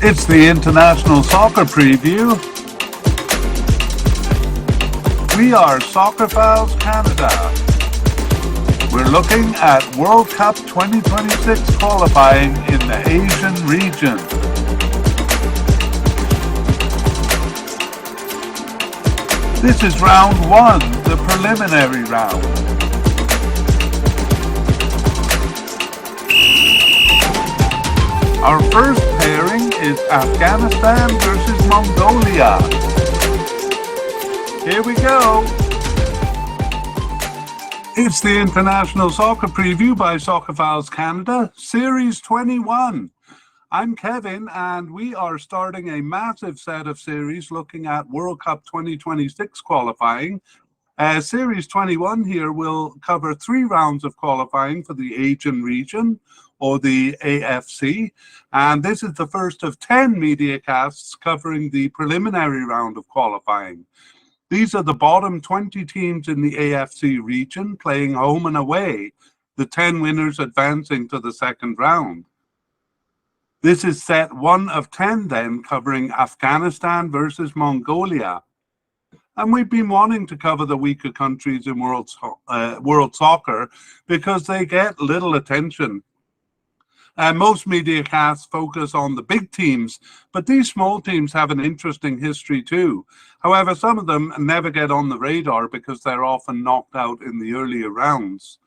It's the International Soccer Preview. We are Soccerphiles Canada. We're looking at World Cup 2026 qualifying in the Asian region. This is round one, the preliminary round. Our first pairing is Afghanistan versus Mongolia. Here we go. It's the International Soccer Preview by Soccerphiles Canada, Series 21. I'm Kevin, and we are starting a massive set of series looking at World Cup 2026 qualifying. Series 21 here will cover 3 rounds of qualifying for the Asian region, or the AFC, and this is the first of 10 media casts covering the preliminary round of qualifying. These are the bottom 20 teams in the AFC region playing home and away, the 10 winners advancing to the second round. This is set 1 of 10 then, covering Afghanistan versus Mongolia. And we've been wanting to cover the weaker countries in world soccer because they get little attention. Most media casts focus on the big teams, but these small teams have an interesting history too. However, some of them never get on the radar because they're often knocked out in the earlier rounds.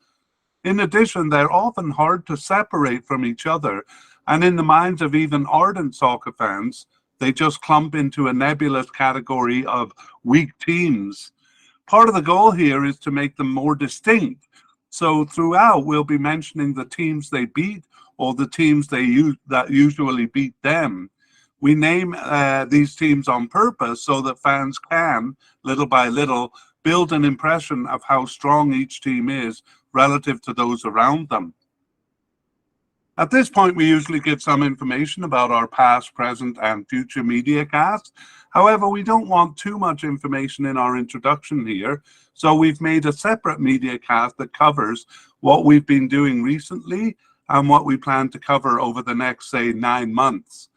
In addition, they're often hard to separate from each other, and in the minds of even ardent soccer fans, they just clump into a nebulous category of weak teams. Part of the goal here is to make them more distinct. So throughout, we'll be mentioning the teams they beat or the teams that usually beat them. We name these teams on purpose so that fans can, little by little, build an impression of how strong each team is relative to those around them. At this point, we usually give some information about our past, present, and future media casts. However, we don't want too much information in our introduction here, so we've made a separate media cast that covers what we've been doing recently and what we plan to cover over the next, say, 9 months.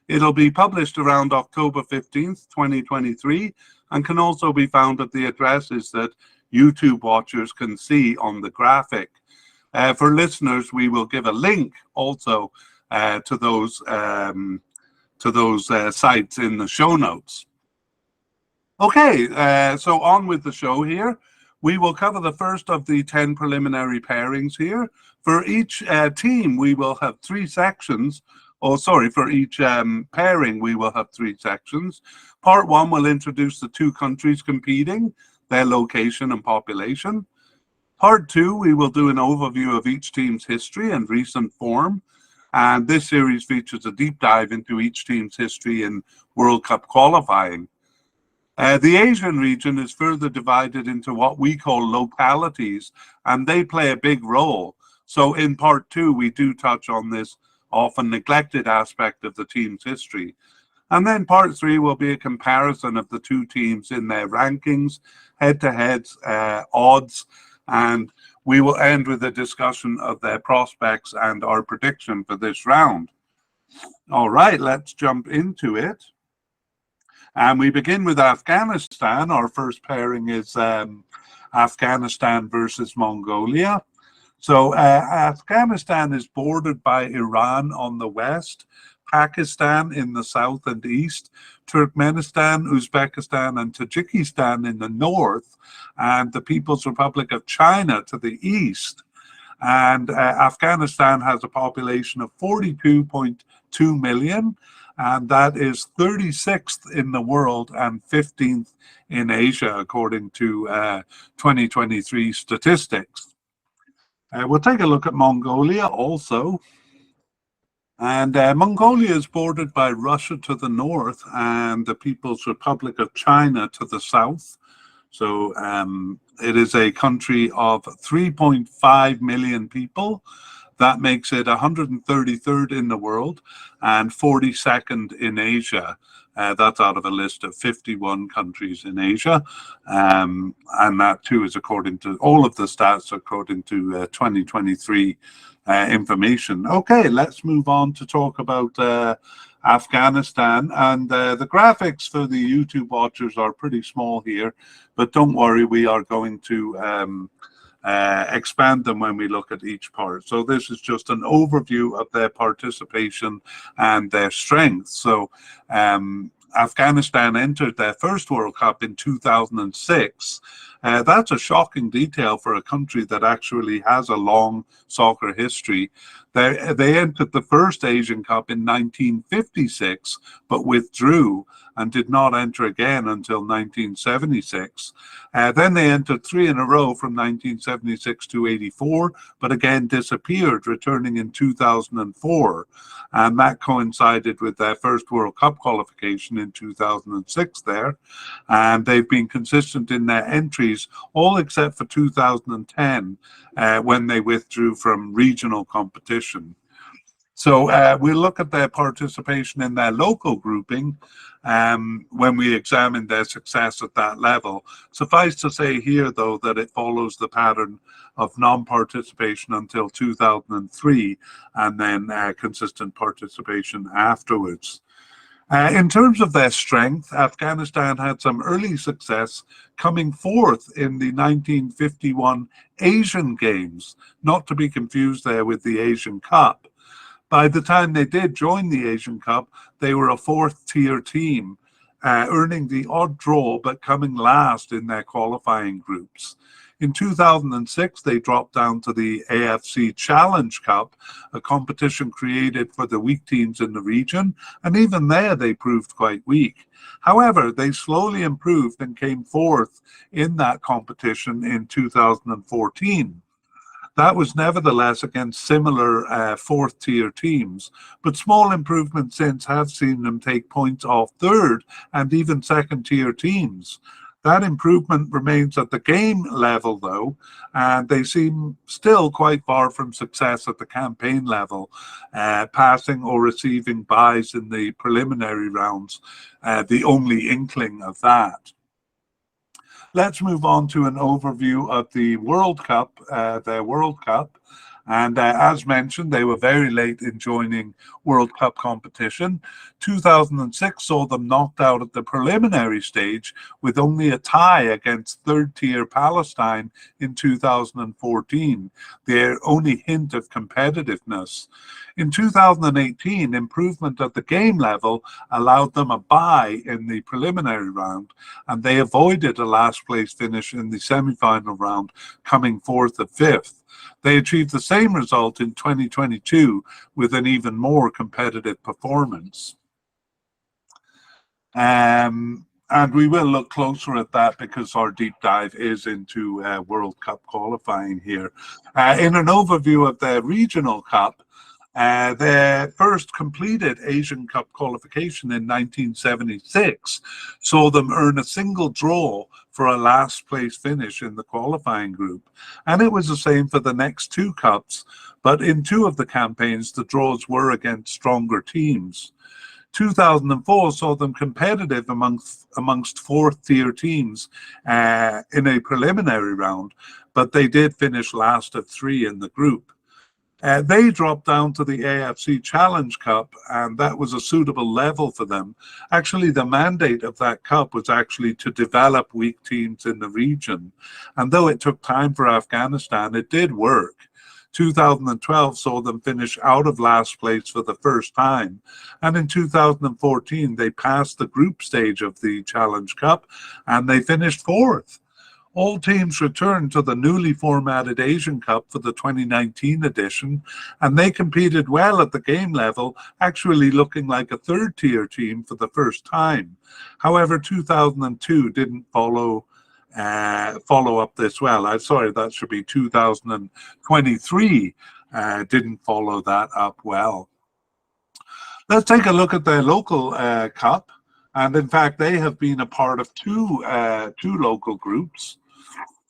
It'll be published around October 15th, 2023, and can also be found at the addresses that YouTube watchers can see on the graphic. For listeners, we will give a link also to those sites in the show notes. Okay, so on with the show here. We will cover the first of the 10 preliminary pairings here. For each team, we will have 3 sections. For each pairing, we will have 3 sections. Part 1 will introduce the 2 countries competing, their location and population. Part 2, we will do an overview of each team's history and recent form. And this series features a deep dive into each team's history in World Cup qualifying. The Asian region is further divided into what we call localities, and they play a big role. So in part 2, we do touch on this often neglected aspect of the team's history. And then part 3 will be a comparison of the 2 teams in their rankings, head-to-heads, odds, and we will end with a discussion of their prospects and our prediction for this round. All right, let's jump into it. And we begin with Afghanistan. Our first pairing is Afghanistan versus Mongolia. So Afghanistan is bordered by Iran on the west, Pakistan in the south and east, Turkmenistan, Uzbekistan, and Tajikistan in the north, and the People's Republic of China to the east. And Afghanistan has a population of 42.2 million, and that is 36th in the world and 15th in Asia, according to 2023 statistics. We'll take a look at Mongolia also. And Mongolia is bordered by Russia to the north and the People's Republic of China to the south. So it is a country of 3.5 million people. That makes it 133rd in the world and 42nd in Asia. That's out of a list of 51 countries in Asia. And that too is according to all of the stats according to 2023 information. Okay, let's move on to talk about Afghanistan. And the graphics for the YouTube watchers are pretty small here, but don't worry, we are going to expand them when we look at each part. So this is just an overview of their participation and their strength. So Afghanistan entered their first World Cup in 2006. That's a shocking detail for a country that actually has a long soccer history. They entered the first Asian Cup in 1956, but withdrew and did not enter again until 1976. Then they entered three in a row from 1976 to 84, but again disappeared, returning in 2004. And that coincided with their first World Cup qualification in 2006 there. And they've been consistent in their entries, all except for 2010, when they withdrew from regional competition. So we'll look at their participation in their local grouping when we examine their success at that level. Suffice to say here, though, that it follows the pattern of non-participation until 2003 and then consistent participation afterwards. In terms of their strength, Afghanistan had some early success coming fourth in the 1951 Asian Games, not to be confused there with the Asian Cup. By the time they did join the Asian Cup, they were a fourth-tier team, earning the odd draw but coming last in their qualifying groups. In 2006, they dropped down to the AFC Challenge Cup, a competition created for the weak teams in the region, and even there they proved quite weak. However, they slowly improved and came fourth in that competition in 2014. That was nevertheless against similar fourth-tier teams, but small improvements since have seen them take points off third and even second-tier teams. That improvement remains at the game level, though, and they seem still quite far from success at the campaign level, passing or receiving byes in the preliminary rounds, the only inkling of that. Let's move on to an overview of the World Cup, their World Cup. And as mentioned, they were very late in joining World Cup competition. 2006 saw them knocked out at the preliminary stage with only a tie against third-tier Palestine in 2014, their only hint of competitiveness. In 2018, improvement at the game level allowed them a bye in the preliminary round, and they avoided a last-place finish in the semi-final round, coming fourth and fifth. They achieved the same result in 2022 with an even more competitive performance. And we will look closer at that because our deep dive is into World Cup qualifying here. In an overview of their regional cup, their first completed Asian Cup qualification in 1976 saw them earn a single draw for a last place finish in the qualifying group. And it was the same for the next two cups, but in two of the campaigns, the draws were against stronger teams. 2004 saw them competitive amongst fourth-tier teams in a preliminary round, but they did finish last of three in the group. They dropped down to the AFC Challenge Cup, and that was a suitable level for them. Actually, the mandate of that cup was actually to develop weak teams in the region. And though it took time for Afghanistan, it did work. 2012 saw them finish out of last place for the first time. And in 2014, they passed the group stage of the Challenge Cup, and they finished fourth. All teams returned to the newly formatted Asian Cup for the 2019 edition, and they competed well at the game level, actually looking like a third-tier team for the first time. However, 2002 didn't follow up this well. I'm sorry, that should be 2023 didn't follow that up well. Let's take a look at their local cup, and in fact, they have been a part of two local groups.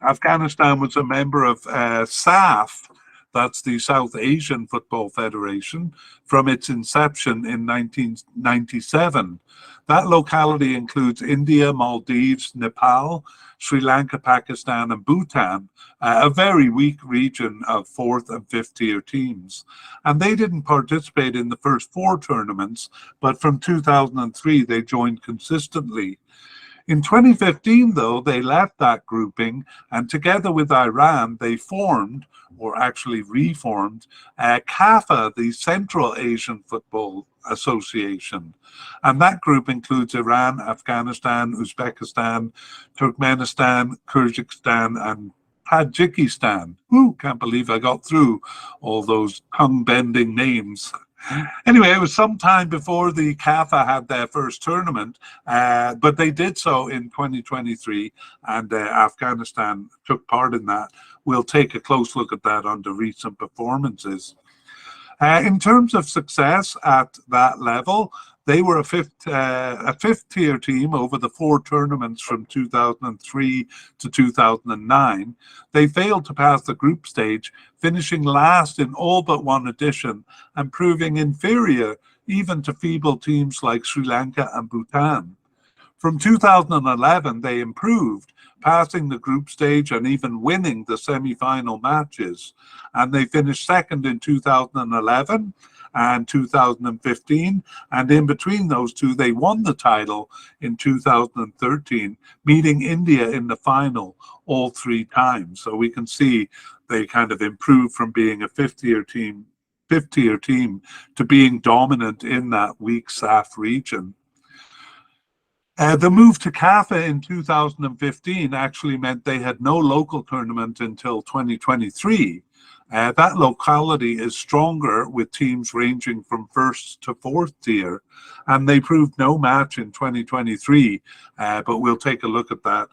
Afghanistan was a member of SAF, that's the South Asian Football Federation, from its inception in 1997. That locality includes India, Maldives, Nepal, Sri Lanka, Pakistan, and Bhutan, a very weak region of fourth and fifth tier teams. And they didn't participate in the first four tournaments, but from 2003 they joined consistently. In 2015, though, they left that grouping, and together with Iran, they formed, or actually reformed, CAFA, the Central Asian Football Association. And that group includes Iran, Afghanistan, Uzbekistan, Turkmenistan, Kyrgyzstan, and Tajikistan. Ooh, can't believe I got through all those tongue-bending names. Anyway, it was some time before the CAFA had their first tournament, but they did so in 2023, and Afghanistan took part in that. We'll take a close look at that under recent performances. In terms of success at that level, they were a fifth tier team over the four tournaments from 2003 to 2009. They failed to pass the group stage, finishing last in all but one edition and proving inferior even to feeble teams like Sri Lanka and Bhutan. From 2011, they improved, passing the group stage and even winning the semi-final matches. And they finished second in 2011 and 2015. And in between those two, they won the title in 2013, meeting India in the final all three times. So we can see they kind of improved from being a fifth-tier team to being dominant in that weak SAF region. The move to CAFA in 2015 actually meant they had no local tournament until 2023. That locality is stronger with teams ranging from first to fourth tier, and they proved no match in 2023, but we'll take a look at that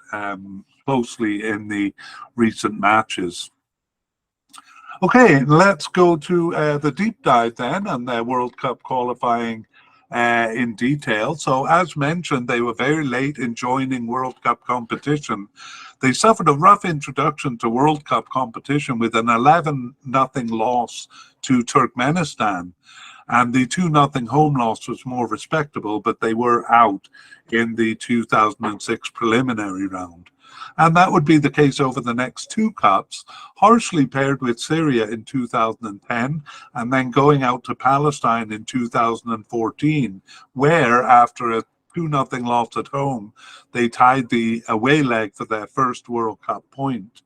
closely in the recent matches. Okay, let's go to the deep dive then and the World Cup qualifying in detail. So as mentioned, they were very late in joining World Cup competition. They suffered a rough introduction to World Cup competition with an 11-0 loss to Turkmenistan. And the 2-0 home loss was more respectable, but they were out in the 2006 preliminary round. And that would be the case over the next two cups, harshly paired with Syria in 2010, and then going out to Palestine in 2014, where after a 2-0 loss at home, they tied the away leg for their first World Cup point.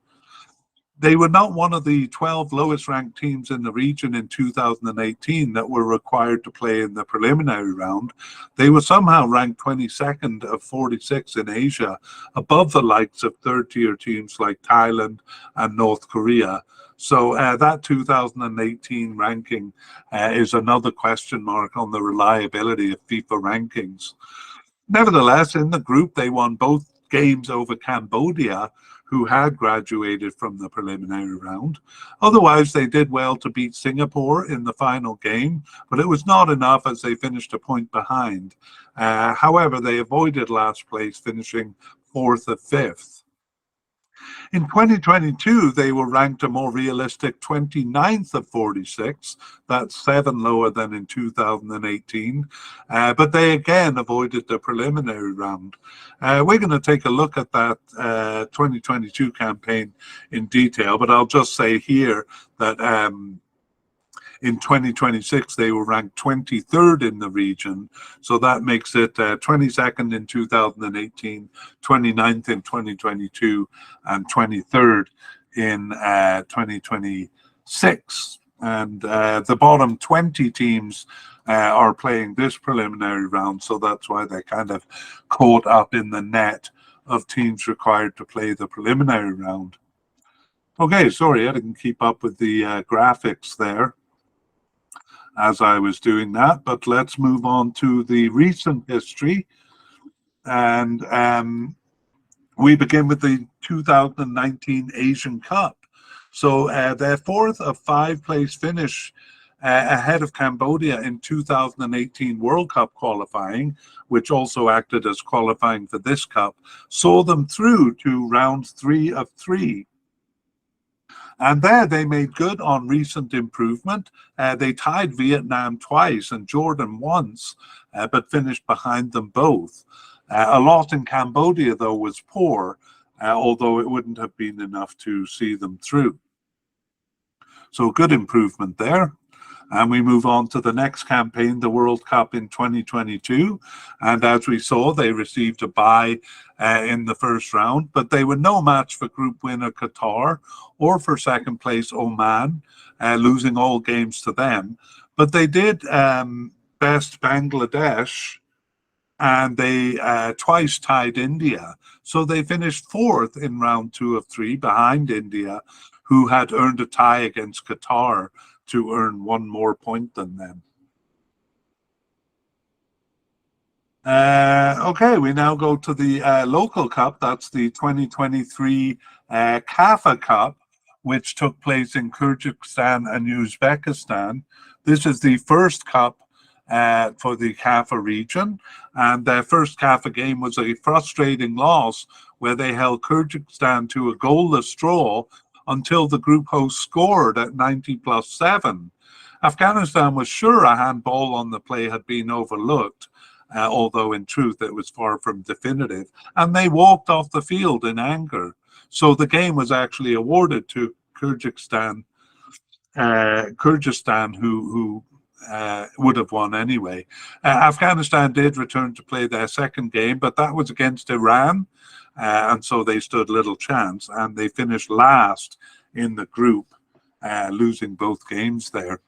They were not one of the 12 lowest ranked teams in the region in 2018 that were required to play in the preliminary round. They were somehow ranked 22nd of 46 in Asia, above the likes of third tier teams like Thailand and North Korea. So that 2018 ranking is another question mark on the reliability of FIFA rankings. Nevertheless, in the group, they won both games over Cambodia, who had graduated from the preliminary round. Otherwise, they did well to beat Singapore in the final game, but it was not enough as they finished a point behind. However, they avoided last place, finishing fourth of fifth. In 2022, they were ranked a more realistic 29th of 46. That's 7 lower than in 2018. But they again avoided the preliminary round. We're going to take a look at that 2022 campaign in detail, but I'll just say here that in 2026, they were ranked 23rd in the region. So that makes it 22nd in 2018, 29th in 2022, and 23rd in 2026. And the bottom 20 teams are playing this preliminary round. So that's why they're kind of caught up in the net of teams required to play the preliminary round. Okay, sorry, I didn't keep up with the graphics there as I was doing that, but let's move on to the recent history. And we begin with the 2019 Asian Cup. So their fourth of five place finish ahead of Cambodia in 2018 World Cup qualifying, which also acted as qualifying for this cup, saw them through to round 3 of 3. And there they made good on recent improvement. They tied Vietnam twice and Jordan once, but finished behind them both. A loss in Cambodia, though, was poor. although it wouldn't have been enough to see them through. So good improvement there. And we move on to the next campaign, the World Cup in 2022. And as we saw, they received a bye in the first round, but they were no match for group winner Qatar or for second place Oman, losing all games to them. But they did best Bangladesh, and they twice tied India. So they finished fourth in round 2 of 3 behind India, who had earned a tie against Qatar to earn one more point than them. Okay, we now go to the local cup. That's the 2023 Kafa Cup, which took place in Kyrgyzstan and Uzbekistan. This is the first cup for the Kafa region, and their first Kafa game was a frustrating loss where they held Kyrgyzstan to a goalless draw until the group host scored at 90+7. Afghanistan was sure a handball on the play had been overlooked, although in truth it was far from definitive, and they walked off the field in anger. So the game was actually awarded to Kyrgyzstan, who would have won anyway. Afghanistan did return to play their second game, but that was against Iran, and so they stood little chance, and they finished last in the group, losing both games there.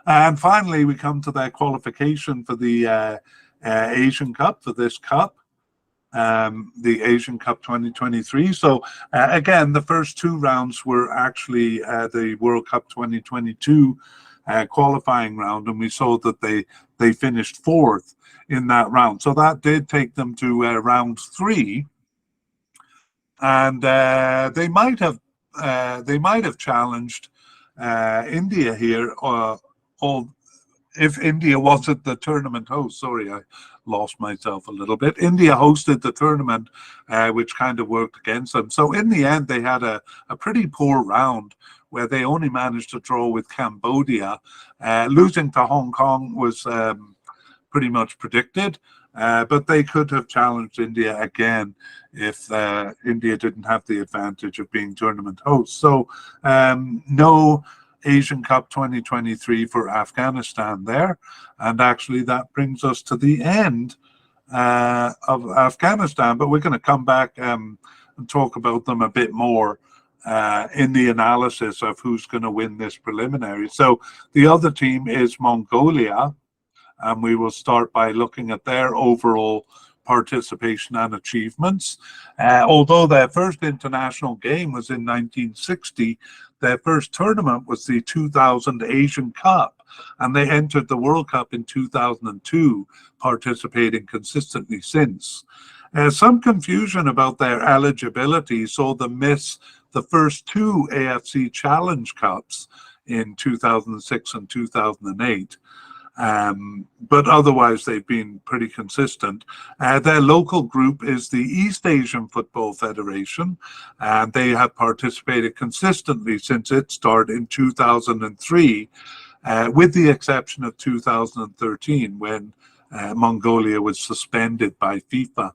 And finally, we come to their qualification for the Asian Cup, for this cup, the Asian Cup 2023. So again, the first 2 rounds were actually the World Cup 2022 qualifying round, and we saw that they finished fourth in that round. So that did take them to round 3, and they might have challenged India here, or if India wasn't the tournament host. Sorry, I lost myself a little bit. India hosted the tournament, which kind of worked against them. So in the end, they had a pretty poor round where they only managed to draw with Cambodia. Losing to Hong Kong was pretty much predicted, but they could have challenged India again if India didn't have the advantage of being tournament hosts. So no Asian Cup 2023 for Afghanistan there. And actually that brings us to the end of Afghanistan, but we're going to come back and talk about them a bit more in the analysis of who's going to win this preliminary. So the other team is Mongolia, and we will start by looking at their overall participation and achievements. Although their first international game was in 1960, their first tournament was the 2000 Asian Cup, and they entered the World Cup in 2002, participating consistently since. Some confusion about their eligibility saw them miss the first 2 AFC Challenge Cups in 2006 and 2008. But otherwise, they've been pretty consistent. Their local group is the East Asian Football Federation, and they have participated consistently since its start in 2003, with the exception of 2013, when Mongolia was suspended by FIFA.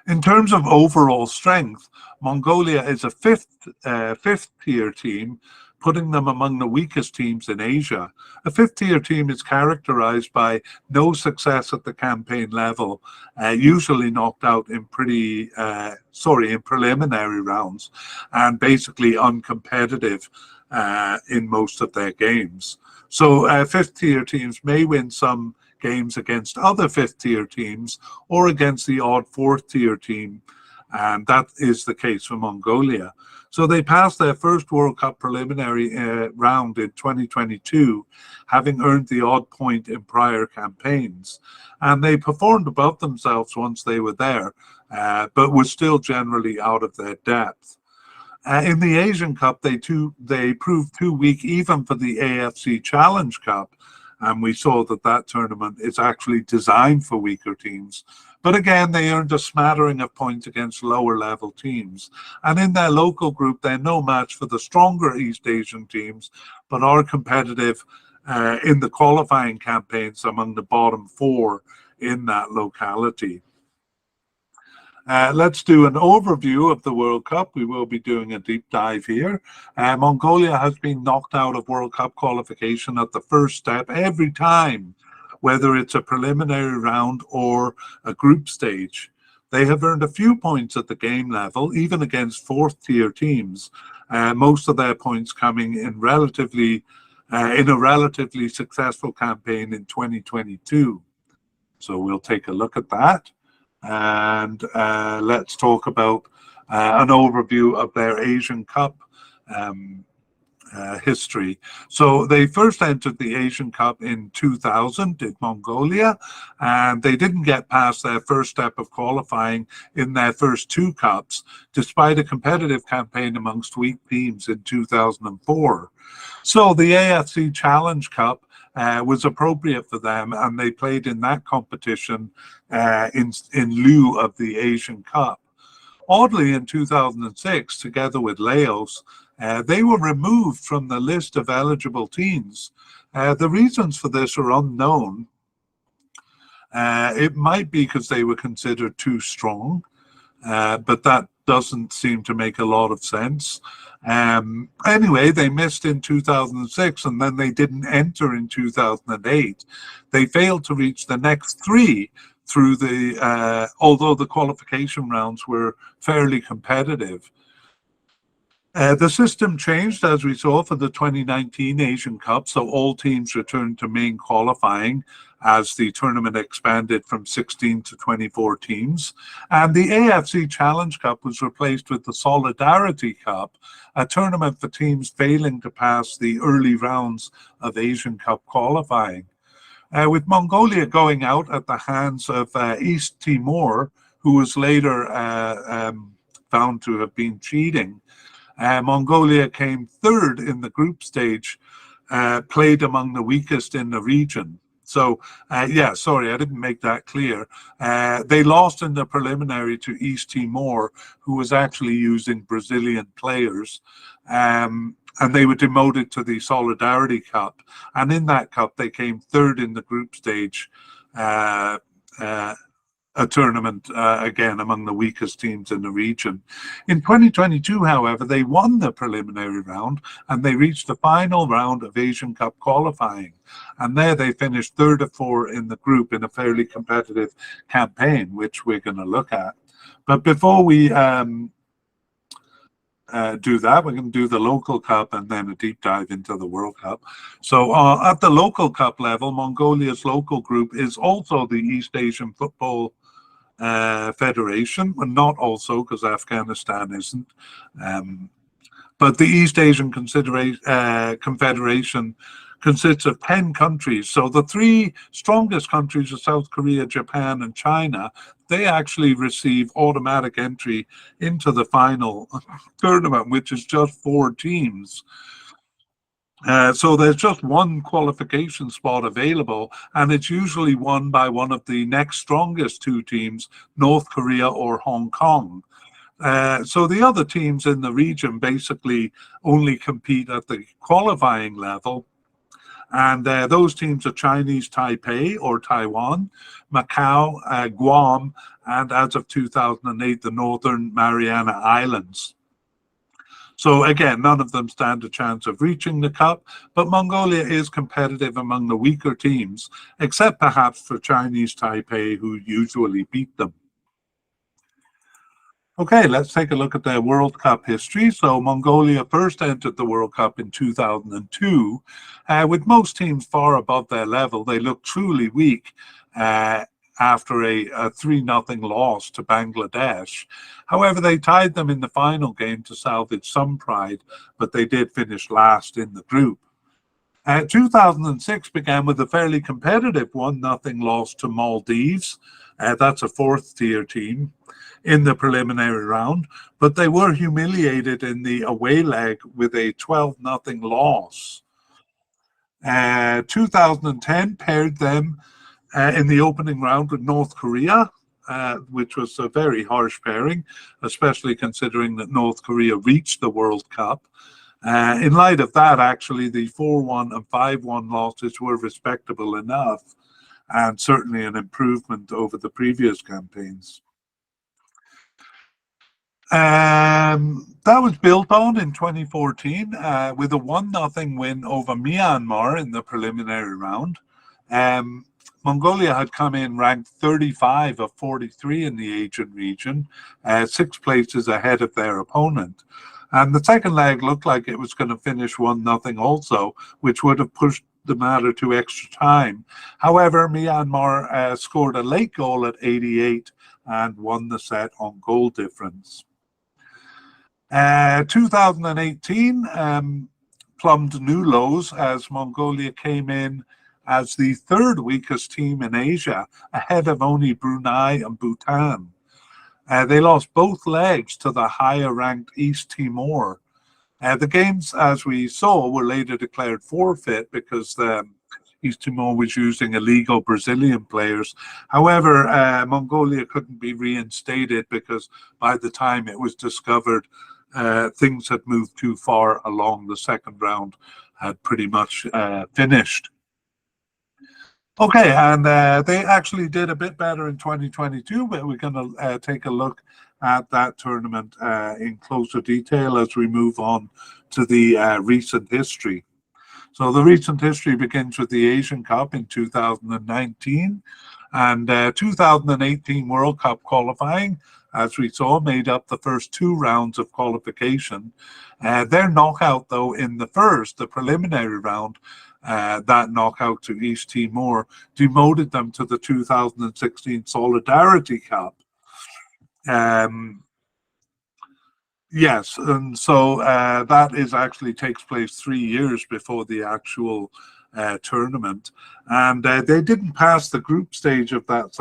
In terms of overall strength, Mongolia is a fifth-tier team, putting them among the weakest teams in Asia. A fifth-tier team is characterized by no success at the campaign level, usually knocked out in preliminary rounds, and basically uncompetitive in most of their games. So fifth-tier teams may win some games against other fifth-tier teams or against the odd fourth-tier team, and that is the case for Mongolia. So they passed their first World Cup preliminary round in 2022, having earned the odd point in prior campaigns. And they performed above themselves once they were there, but were still generally out of their depth. In the Asian Cup, they proved too weak even for the AFC Challenge Cup, and we saw that tournament is actually designed for weaker teams. But again, they earned a smattering of points against lower level teams. And in their local group, they're no match for the stronger East Asian teams, but are competitive in the qualifying campaigns among the bottom 4 in that locality. Let's do an overview of the World Cup. We will be doing a deep dive here. Mongolia has been knocked out of World Cup qualification at the first step every time, whether it's a preliminary round or a group stage. They have earned a few points at the game level, even against fourth-tier teams. Most of their points coming in in a relatively successful campaign in 2022. So we'll take a look at that. And let's talk about an overview of their Asian Cup um, history. So they first entered the Asian Cup in 2000 in Mongolia, and they didn't get past their first step of qualifying in their first two cups, despite a competitive campaign amongst weak teams in 2004. So the AFC Challenge Cup was appropriate for them, and they played in that competition in lieu of the Asian Cup. Oddly, in 2006, together with Laos, they were removed from the list of eligible teams. The reasons for this are unknown. It might be because they were considered too strong, but that doesn't seem to make a lot of sense. Anyway, they missed in 2006, and then they didn't enter in 2008. They failed to reach the next three through although the qualification rounds were fairly competitive. The system changed, as we saw, for the 2019 Asian Cup, so all teams returned to main qualifying as the tournament expanded from 16 to 24 teams. And the AFC Challenge Cup was replaced with the Solidarity Cup, a tournament for teams failing to pass the early rounds of Asian Cup qualifying. With Mongolia going out at the hands of East Timor, who was later found to have been cheating, Mongolia came third in the group stage, played among the weakest in the region. So, sorry, I didn't make that clear. They lost in the preliminary to East Timor, who was actually using Brazilian players. And they were demoted to the Solidarity Cup. And in that cup, they came third in the group stage, a tournament, again, among the weakest teams in the region. In 2022, however, they won the preliminary round and they reached the final round of Asian Cup qualifying. And there they finished third of four in the group in a fairly competitive campaign, which we're going to look at. But before we do that, we're going to do the local cup and then a deep dive into the World Cup. So at the local cup level, Mongolia's local group is also the East Asian Football Federation, but not also because Afghanistan isn't. But the East Asian Confederation consists of 10 countries. So the three strongest countries are South Korea, Japan, and China. They actually receive automatic entry into the final tournament, which is just 4 teams. So there's just one qualification spot available, and it's usually won by one of the next strongest 2 teams, North Korea or Hong Kong. So the other teams in the region basically only compete at the qualifying level. And those teams are Chinese Taipei or Taiwan, Macau, Guam, and as of 2008, the Northern Mariana Islands. So again, none of them stand a chance of reaching the cup, but Mongolia is competitive among the weaker teams, except perhaps for Chinese Taipei, who usually beat them. Okay, let's take a look at their World Cup history. So Mongolia first entered the World Cup in 2002. With most teams far above their level, they looked truly weak after a 3-0 loss to Bangladesh. However, they tied them in the final game to salvage some pride, but they did finish last in the group. 2006 began with a fairly competitive 1-0 loss to Maldives. That's a 4th-tier team in the preliminary round, but they were humiliated in the away leg with a 12-0 loss. 2010 paired them in the opening round with North Korea, which was a very harsh pairing, especially considering that North Korea reached the World Cup. In light of that, actually, the 4-1 and 5-1 losses were respectable enough, and certainly an improvement over the previous campaigns. That was built on in 2014 with a 1-0 win over Myanmar in the preliminary round. Um, Mongolia had come in ranked 35 of 43 in the Asian region, 6 places ahead of their opponent. And the second leg looked like it was going to finish 1-0 also, which would have pushed the matter to extra time. However, Myanmar scored a late goal at 88 and won the set on goal difference. 2018 plumbed new lows as Mongolia came in as the third weakest team in Asia, ahead of only Brunei and Bhutan. They lost both legs to the higher ranked East Timor. The games, as we saw, were later declared forfeit because East Timor was using illegal Brazilian players. However, Mongolia couldn't be reinstated because by the time it was discovered, things had moved too far along. The second round had pretty much finished. Okay, and they actually did a bit better in 2022, but we're going to take a look at that tournament in closer detail as we move on to the recent history. So the recent history begins with the Asian Cup in 2019 and 2018 World Cup qualifying, as we saw, made up the first 2 rounds of qualification. Their knockout, though, in the first, the preliminary round, that knockout to East Timor, demoted them to the 2016 Solidarity Cup. Yes, and so that is actually takes place 3 years before the actual tournament, and they didn't pass the group stage of that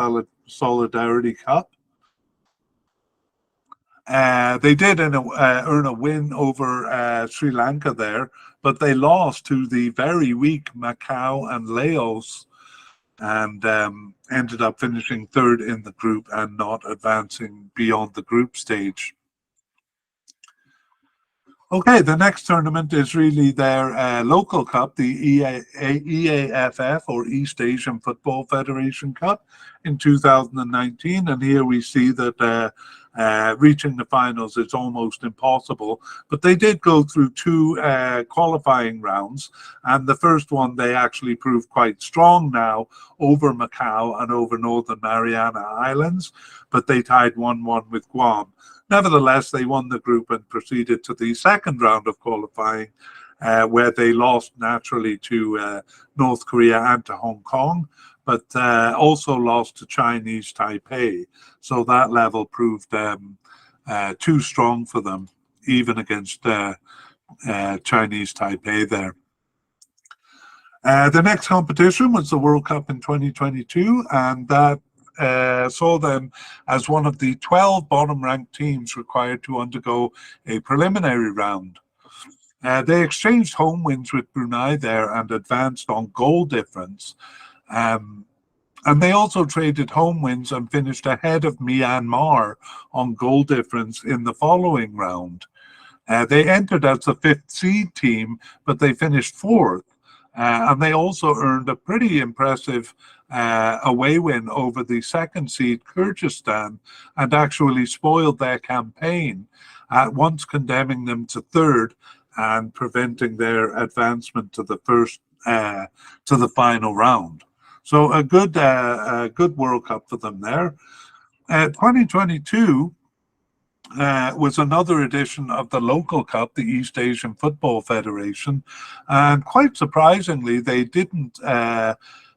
Solidarity Cup. They did earn a win over Sri Lanka there, but they lost to the very weak Macau and Laos, and ended up finishing third in the group and not advancing beyond the group stage. Okay, the next tournament is really their local cup, the EAFF, or East Asian Football Federation Cup in 2019. And here we see that reaching the finals is almost impossible. But they did go through 2 qualifying rounds. And the first one, they actually proved quite strong now over Macau and over Northern Mariana Islands. But they tied 1-1 with Guam. Nevertheless, they won the group and proceeded to the second round of qualifying, where they lost naturally to North Korea and to Hong Kong, but also lost to Chinese Taipei. So that level proved too strong for them, even against Chinese Taipei there. The next competition was the World Cup in 2022, and that saw them as one of the 12 bottom-ranked teams required to undergo a preliminary round. They exchanged home wins with Brunei there and advanced on goal difference. And they also traded home wins and finished ahead of Myanmar on goal difference in the following round. They entered as the 5th seed team, but they finished 4th. And they also earned a pretty impressive away win over the 2nd seed Kyrgyzstan and actually spoiled their campaign, at once condemning them to 3rd and preventing their advancement to the to the final round. So a good World Cup for them there. 2022 was another edition of the local cup, the East Asian Football Federation. And quite surprisingly, they didn't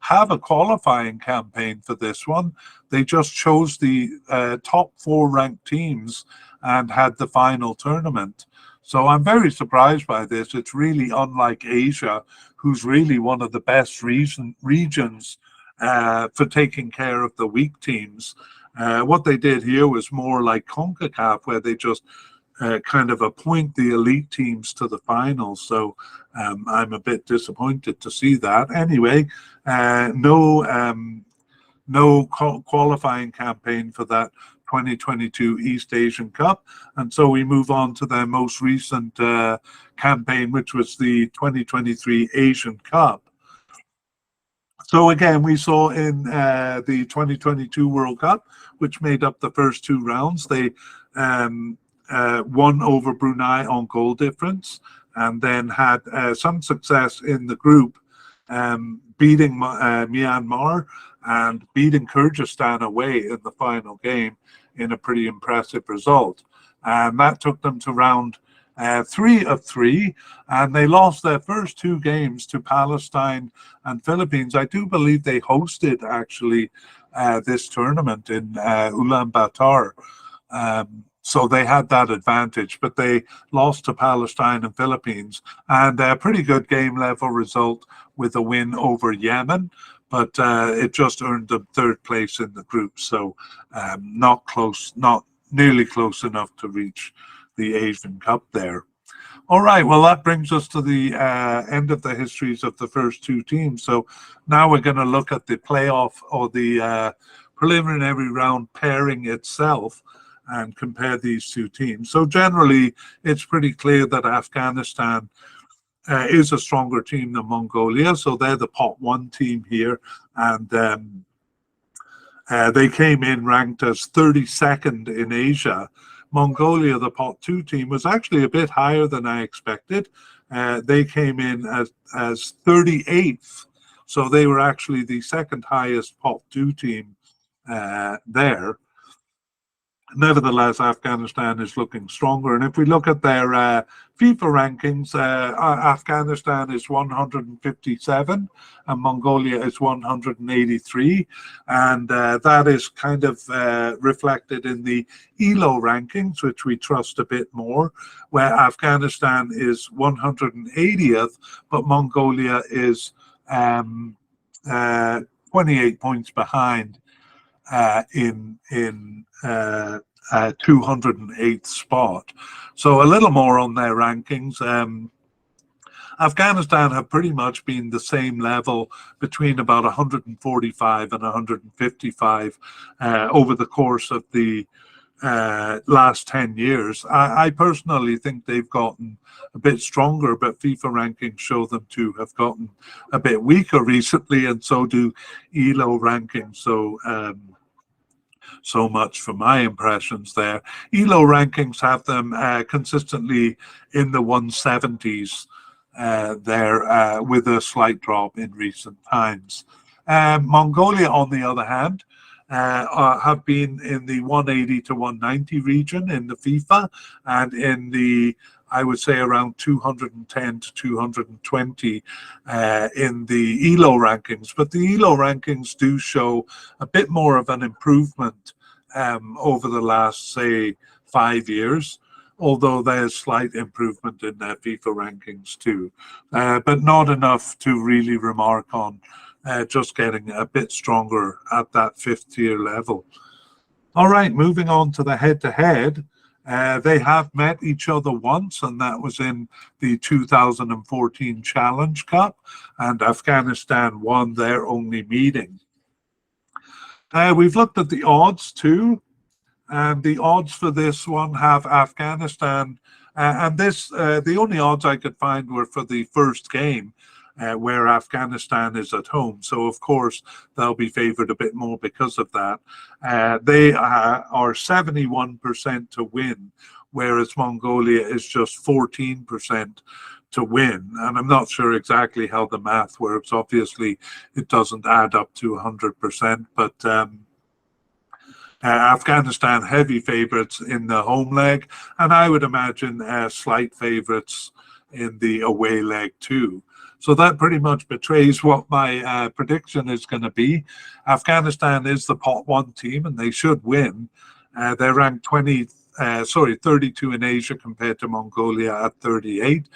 have a qualifying campaign for this one. They just chose the top 4 ranked teams and had the final tournament. So I'm very surprised by this. It's really unlike Asia, who's really one of the best regions for taking care of the weak teams. What they did here was more like CONCACAF, where they just kind of appoint the elite teams to the finals. So I'm a bit disappointed to see that. Anyway, no qualifying campaign for that 2022 East Asian Cup. And so we move on to their most recent campaign, which was the 2023 Asian Cup. So again, we saw in the 2022 World Cup, which made up the first 2 rounds, they won over Brunei on goal difference, and then had some success in the group, beating Myanmar and beating Kyrgyzstan away in the final game in a pretty impressive result. And that took them to round 3 of 3, and they lost their first 2 games to Palestine and Philippines. I do believe they hosted actually this tournament in Ulaanbaatar. So they had that advantage, but they lost to Palestine and Philippines, and a pretty good game level result with a win over Yemen, but it just earned them 3rd place in the group, so not close, not nearly close enough to reach the Asian Cup there. All right, well, that brings us to the end of the histories of the first 2 teams. So now we're going to look at the playoff or the preliminary round pairing itself and compare these 2 teams. So generally, it's pretty clear that Afghanistan is a stronger team than Mongolia. So they're the pot 1 team here. And they came in ranked as 32nd in Asia. Mongolia, the pot 2 team, was actually a bit higher than I expected. They came in as 38th. So they were actually the 2nd highest pot 2 team there. Nevertheless, Afghanistan is looking stronger. And if we look at their FIFA rankings, Afghanistan is 157 and Mongolia is 183. And that is kind of reflected in the ELO rankings, which we trust a bit more, where Afghanistan is 180th, but Mongolia is 28 points behind in 208th spot. So a little more on their rankings. Afghanistan have pretty much been the same level between about 145 and 155 over the course of the last 10 years. I personally think they've gotten a bit stronger, but FIFA rankings show them to have gotten a bit weaker recently, and so do ELO rankings. So much for my impressions there. ELO rankings have them consistently in the 170s there, with a slight drop in recent times. Mongolia, on the other hand, have been in the 180 to 190 region in the FIFA, and in the, I would say, around 210 to 220 in the ELO rankings. But the ELO rankings do show a bit more of an improvement over the last, say, 5 years, although there's slight improvement in their FIFA rankings too, but not enough to really remark on, just getting a bit stronger at that 5th tier level. All right, moving on to the head-to-head. They have met each other once, and that was in the 2014 Challenge Cup, and Afghanistan won their only meeting. We've looked at the odds too, and the odds for this one have Afghanistan, and this the only odds I could find were for the first game, where Afghanistan is at home. So, of course, they'll be favored a bit more because of that. They are 71% to win, whereas Mongolia is just 14% to win. And I'm not sure exactly how the math works. Obviously, it doesn't add up to 100%, but Afghanistan heavy favorites in the home leg, and I would imagine slight favorites in the away leg too. So that pretty much betrays what my prediction is going to be. Afghanistan is the pot 1 team, and they should win. They're ranked 32 in Asia compared to Mongolia at 38.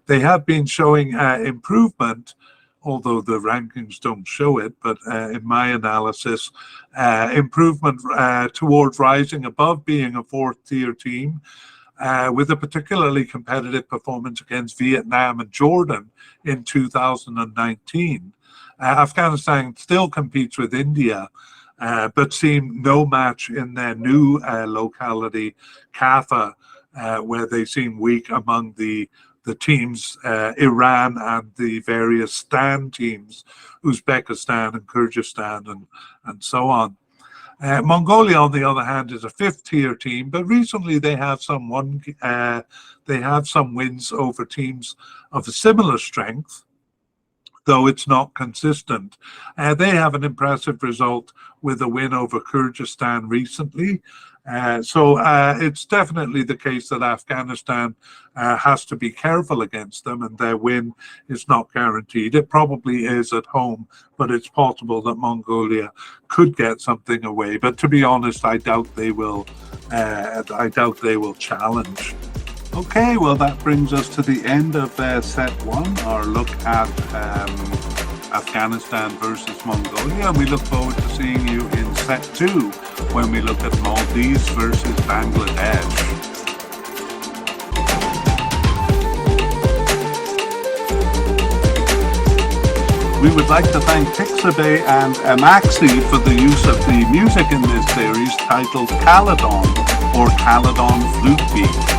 They have been showing improvement, although the rankings don't show it, but in my analysis, improvement towards rising above being a 4th tier team, with a particularly competitive performance against Vietnam and Jordan in 2019. Afghanistan still competes with India, but seem no match in their new locality, Kaffa, where they seem weak among the teams, Iran and the various Stan teams, Uzbekistan and Kyrgyzstan and so on. Mongolia, on the other hand, is a fifth-tier team, but recently they have some wins over teams of a similar strength, though it's not consistent. They have an impressive result with a win over Kyrgyzstan recently. So it's definitely the case that Afghanistan has to be careful against them, and their win is not guaranteed. It probably is at home, but it's possible that Mongolia could get something away. But to be honest, I doubt they will. I doubt they will challenge. Okay, well, that brings us to the end of set one, our look at Afghanistan versus Mongolia, and we look forward to seeing you in set two when we look at Maldives versus Bangladesh. We would like to thank Pixabay and Amaxi for the use of the music in this series titled Caledon or Caledon Flute Beat.